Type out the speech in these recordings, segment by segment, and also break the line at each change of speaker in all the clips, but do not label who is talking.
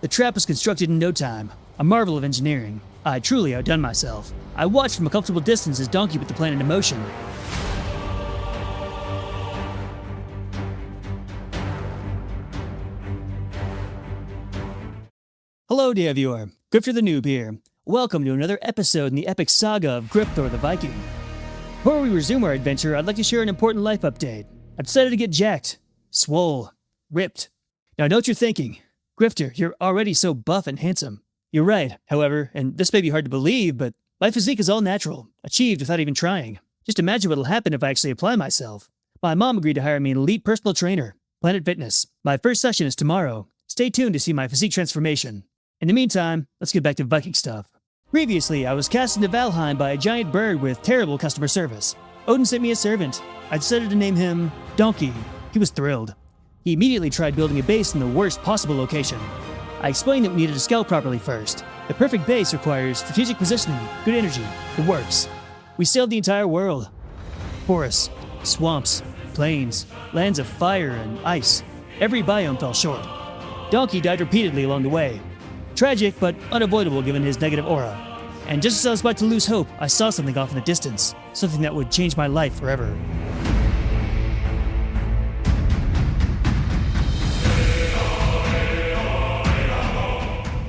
The trap was constructed in no time, a marvel of engineering. I truly outdone myself. I watched from a comfortable distance as Donki put the plan into motion. Hello, dear viewer. Grifter the Noob here. Welcome to another episode in the epic saga of GrifThor The Viking. Before we resume our adventure, I'd like to share an important life update. I've decided to get jacked, swole, ripped. Now I know what you're thinking. Grifter, you're already so buff and handsome. You're right, however, and this may be hard to believe, but my physique is all natural, achieved without even trying. Just imagine what'll happen if I actually apply myself. My mom agreed to hire me an elite personal trainer, Planet Fitness. My first session is tomorrow. Stay tuned to see my physique transformation. In the meantime, let's get back to Viking stuff. Previously, I was cast into Valheim by a giant bird with terrible customer service. Odin sent me a servant. I decided to name him Donki. He was thrilled. He immediately tried building a base in the worst possible location. I explained that we needed to scout properly first. The perfect base requires strategic positioning, good energy, the works. We sailed the entire world. Forests, swamps, plains, lands of fire and ice. Every biome fell short. Donki died repeatedly along the way. Tragic, but unavoidable given his negative aura. And just as I was about to lose hope, I saw something off in the distance. Something that would change my life forever.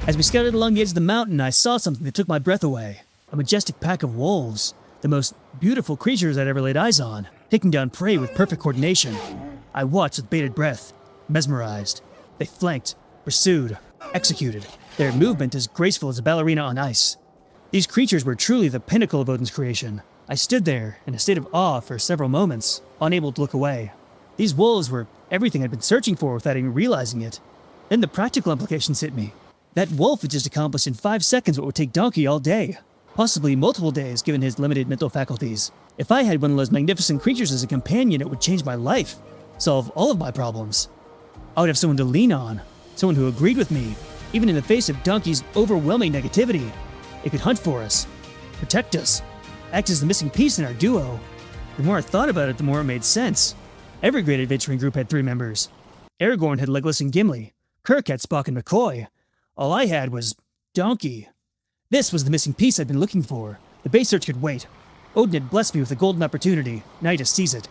As we scouted along the edge of the mountain, I saw something that took my breath away. A majestic pack of wolves. The most beautiful creatures I'd ever laid eyes on, taking down prey with perfect coordination. I watched with bated breath, mesmerized. They flanked, pursued, executed. Their movement as graceful as a ballerina on ice. These creatures were truly the pinnacle of Odin's creation. I stood there in a state of awe for several moments, unable to look away. These wolves were everything I'd been searching for without even realizing it. Then the practical implications hit me. That wolf had just accomplished in 5 seconds what would take Donki all day. Possibly multiple days given his limited mental faculties. If I had one of those magnificent creatures as a companion, it would change my life. Solve all of my problems. I would have someone to lean on. Someone who agreed with me. Even in the face of Donki's overwhelming negativity, it could hunt for us, protect us, act as the missing piece in our duo. The more I thought about it, the more it made sense. Every great adventuring group had 3 members. Aragorn had Legolas and Gimli. Kirk had Spock and McCoy. All I had was Donki. This was the missing piece I'd been looking for. The base search could wait. Odin had blessed me with a golden opportunity. Now I just seize it.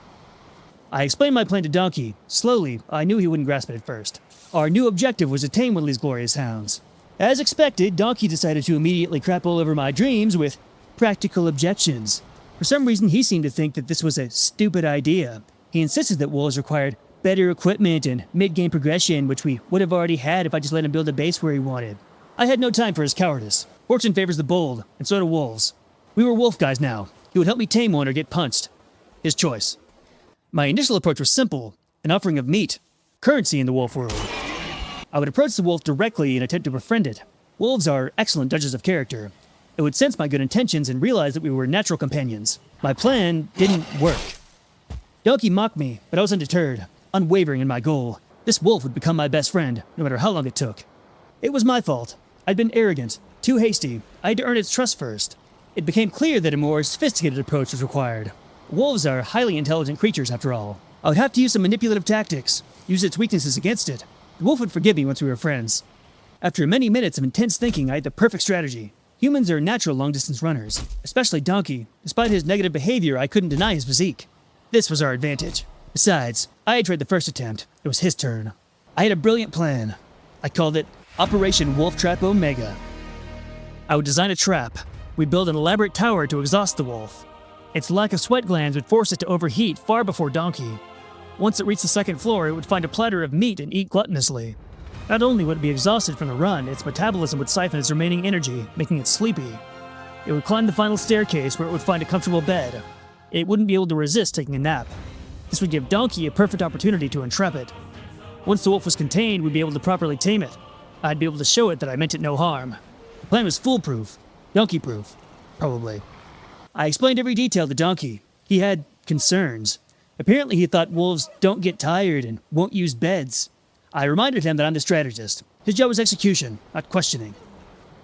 I explained my plan to Donki. Slowly, I knew he wouldn't grasp it at first. Our new objective was to tame one of these glorious hounds. As expected, Donki decided to immediately crap all over my dreams with practical objections. For some reason, he seemed to think that this was a stupid idea. He insisted that wolves required better equipment and mid-game progression, which we would have already had if I just let him build a base where he wanted. I had no time for his cowardice. Fortune favors the bold, and so do wolves. We were wolf guys now. He would help me tame one or get punched. His choice. My initial approach was simple, an offering of meat, currency in the wolf world. I would approach the wolf directly and attempt to befriend it. Wolves are excellent judges of character. It would sense my good intentions and realize that we were natural companions. My plan didn't work. Donki mocked me, but I was undeterred, unwavering in my goal. This wolf would become my best friend, no matter how long it took. It was my fault. I'd been arrogant, too hasty. I had to earn its trust first. It became clear that a more sophisticated approach was required. Wolves are highly intelligent creatures, after all. I would have to use some manipulative tactics, use its weaknesses against it. The wolf would forgive me once we were friends. After many minutes of intense thinking, I had the perfect strategy. Humans are natural long-distance runners, especially Donki. Despite his negative behavior, I couldn't deny his physique. This was our advantage. Besides, I had tried the first attempt. It was his turn. I had a brilliant plan. I called it Operation Wolf Trap Omega. I would design a trap. We'd build an elaborate tower to exhaust the wolf. Its lack of sweat glands would force it to overheat far before Donki. Once it reached the second floor, it would find a platter of meat and eat gluttonously. Not only would it be exhausted from the run, its metabolism would siphon its remaining energy, making it sleepy. It would climb the final staircase where it would find a comfortable bed. It wouldn't be able to resist taking a nap. This would give Donki a perfect opportunity to entrap it. Once the wolf was contained, we'd be able to properly tame it. I'd be able to show it that I meant it no harm. The plan was foolproof. Donki-proof. Probably. I explained every detail to Donki. He had concerns. Apparently he thought wolves don't get tired and won't use beds. I reminded him that I'm the strategist. His job was execution, not questioning.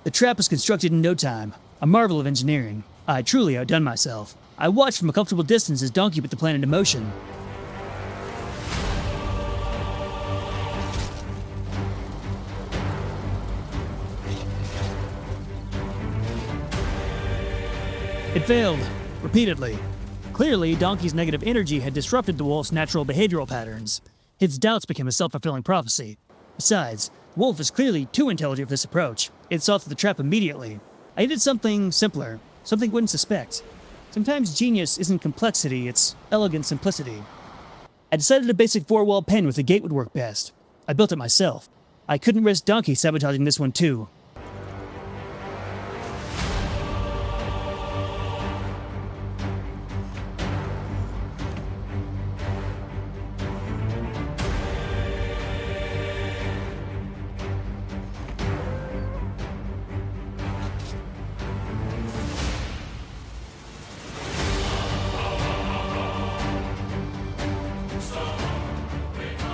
The trap was constructed in no time, a marvel of engineering. I truly outdone myself. I watched from a comfortable distance as Donki put the plan into motion. It failed, repeatedly. Clearly, Donki's negative energy had disrupted the wolf's natural behavioral patterns. His doubts became a self-fulfilling prophecy. Besides, the wolf is clearly too intelligent for this approach. It saw through the trap immediately. I needed something simpler, something it wouldn't suspect. Sometimes genius isn't complexity, it's elegant simplicity. I decided a basic 4-wall pen with a gate would work best. I built it myself. I couldn't risk Donki sabotaging this one too.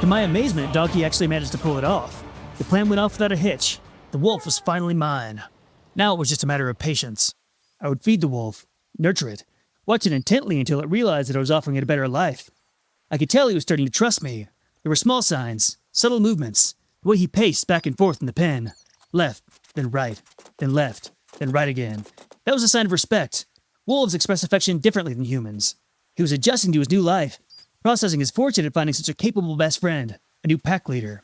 To my amazement, Donki actually managed to pull it off. The plan went off without a hitch. The wolf was finally mine. Now it was just a matter of patience. I would feed the wolf, nurture it, watch it intently until it realized that I was offering it a better life. I could tell he was starting to trust me. There were small signs, subtle movements, the way he paced back and forth in the pen. Left, then right, then left, then right again. That was a sign of respect. Wolves express affection differently than humans. He was adjusting to his new life, processing his fortune at finding such a capable best friend, a new pack leader.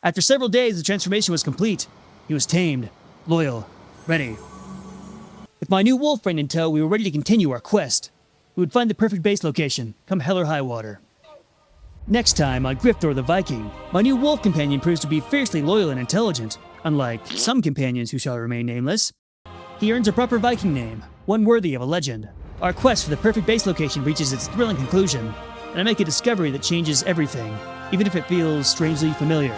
After several days, the transformation was complete. He was tamed, loyal, ready. With my new wolf friend in tow, we were ready to continue our quest. We would find the perfect base location, come hell or high water. Next time on GrifThor The Viking, my new wolf companion proves to be fiercely loyal and intelligent, unlike some companions who shall remain nameless. He earns a proper Viking name, one worthy of a legend. Our quest for the perfect base location reaches its thrilling conclusion, and I make a discovery that changes everything, even if it feels strangely familiar.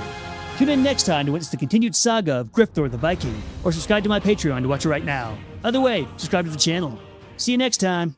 Tune in next time to witness the continued saga of GrifThor The Viking, or subscribe to my Patreon to watch it right now. Either way, subscribe to the channel. See you next time.